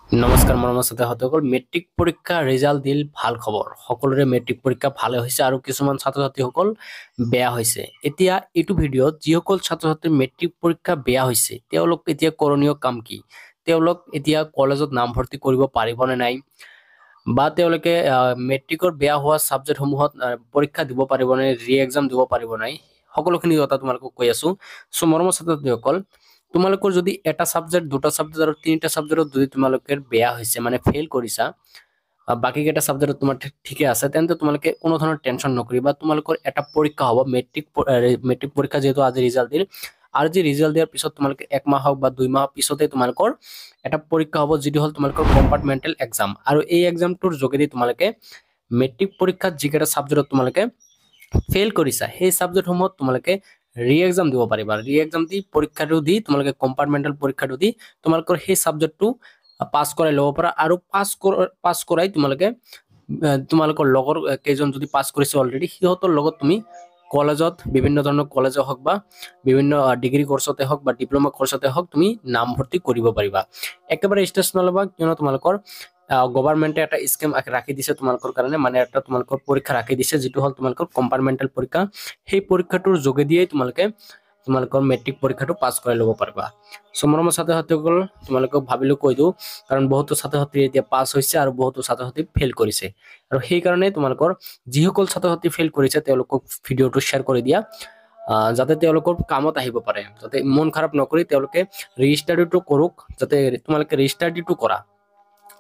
নমস্কাৰ মৰমৰ ছাত্ৰ ছাত্ৰীসকল মেট্ৰিক পৰীক্ষা ৰিজাল্ট দিল ভাল খবৰ সকলোৰে মেট্ৰিক পৰীক্ষা ভালে হৈছে আৰু কিছুমান ছাত্ৰ ছাত্ৰীসকল বেয়া হৈছে এতিয়া এইটো ভিডিঅ'ত যিসকল ছাত্ৰ ছাত্ৰীৰ মেট্ৰিক পৰীক্ষা বেয়া হৈছে তেওঁলোক এতিয়া কৰণীয় কাম কি তেওঁলোক এতিয়া কলেজত নামভৰ্তি কৰিব পাৰিব নে নাই বা তেওঁলোকে মেট্ৰিকৰ বেয়া হোৱা সাবজেক্টসমূহত পৰীক্ষা দিব পাৰিব নে ৰি এক্সাম দিব পাৰিব নাই সকলোখিনি কথা তোমালোকক কৈ আছো সো মৰমৰ ছাত্ৰ ছাত্ৰীসকল তোমালোকৰ যদি এটা সাবজেক্ট দুটা সাবজেক্ট আৰু তিনিটা সাবজেক্টত যদি তোমালোকৰ বেয়া হৈছে মানে ফেল কৰিছা বাকি কেইটা সাবজেক্টত তোমাৰ ঠিকে আছে তেন্তে তোমালোকে কোনো ধৰণৰ টেনশন নকৰিবা তোমালোকৰ এটা পৰীক্ষা হ'ব মেট্ৰিক পৰীক্ষা যেহেতু আজি ৰিজাল্ট দিল আৰু যে ৰিজাল্ট দিয়াৰ পিছত তোমালোকে এক মাহ হওক বা দুই মাহ পিছতে তোমালোকৰ এটা পৰীক্ষা হ'ব যেটো হল তোমালোকৰ কম্পাৰ্টমেন্টাল এক্সাম আৰু এই এক্সামটোৰ যোগেদি তোমালোকে মেট্ৰিক পৰীক্ষাত যিকেইটা সাবজেক্টত তোমালোকে ফেল কৰিছা সেই সাবজেক্টসমূহত তোমালোকে ৰি এক্সাম দিব পাৰিবা ৰি এক্সাম দি পৰীক্ষাটো দি তোমালোকে কম্পাৰ্টমেন্টাল পৰীক্ষাটো দি তোমালোকৰ সেই সাবজেক্টটো পাস কৰাই ল'ব পাৰা আৰু পাস কৰাই তোমালোকে তোমালোকৰ লগৰ কেইজন যদি পাস কৰিছে অলৰেডি সিহঁতৰ লগত তুমি কলেজত বিভিন্ন ধৰণৰ কলেজে হওক বা বিভিন্ন ডিগ্ৰী কোৰ্সতে হওক বা ডিপ্লোমা কোৰ্সতে হওক তুমি নামভৰ্তি কৰিব পাৰিবা একেবাৰে ষ্টেজ নলবা কিয়নো তোমালোকৰ গভৰ্ণমেণ্টে এটা স্কিম ৰাখি দিছে তোমালোকৰ কাৰণে মানে এটা তোমালোকৰ পৰীক্ষা ৰাখি দিছে যেটো হল তোমালোকৰ কম্পাৰ্টমেন্টাল পৰীক্ষা সেই পৰীক্ষাটোৰ যোগেদিয়ে তোমালোকে তোমালোকৰ মেট্ৰিক পৰীক্ষাটো পাস কৰাই ল'ব পাৰিবা সো মৰমৰ ছাত্ৰ ছাত্ৰীসকল তোমালোকক ভাবিলো কৈ দিও কাৰণ বহুত ছাত্ৰ ছাত্ৰী এতিয়া পাস হৈছে আৰু বহুত ছাত্ৰ ছাত্ৰী ফেল কৰিছে আৰু সেই কাৰণে তোমালোকৰ যিসকল ছাত্ৰ ছাত্ৰী ফেল কৰিছে তেওঁলোকক ভিডিঅটো শেয়াৰ কৰি দিয়া যাতে তেওঁলোকৰ কামত আহিব পাৰে যাতে মন খাৰাপ নকৰি তেওঁলোকে ৰিস্টাডিটো কৰক যাতে তোমালোকে ৰিস্টাডিটো কৰা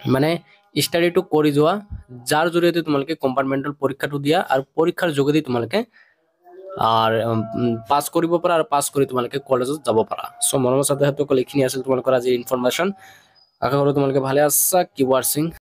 মানে স্টাডিটো কৰি যোৱা যাৰ জৰিয়তে তোমালোকে কম্পাৰ্টমেন্টাল পৰীক্ষাটো দিয়া আৰু পৰীক্ষাৰ যোগেদি তোমালোকে আৰ পাস কৰিব পাৰা আৰু পাস কৰি তোমালোকে কলেজত যাব পাৰা সো মৰমৰ ছাত্ৰ ছাত্ৰীসকল এইখিনি আছিল তোমালোকৰ আজি ইনফৰমেশন আশা কৰো তোমালোকে ভালে আছা কিপ ৱাচিং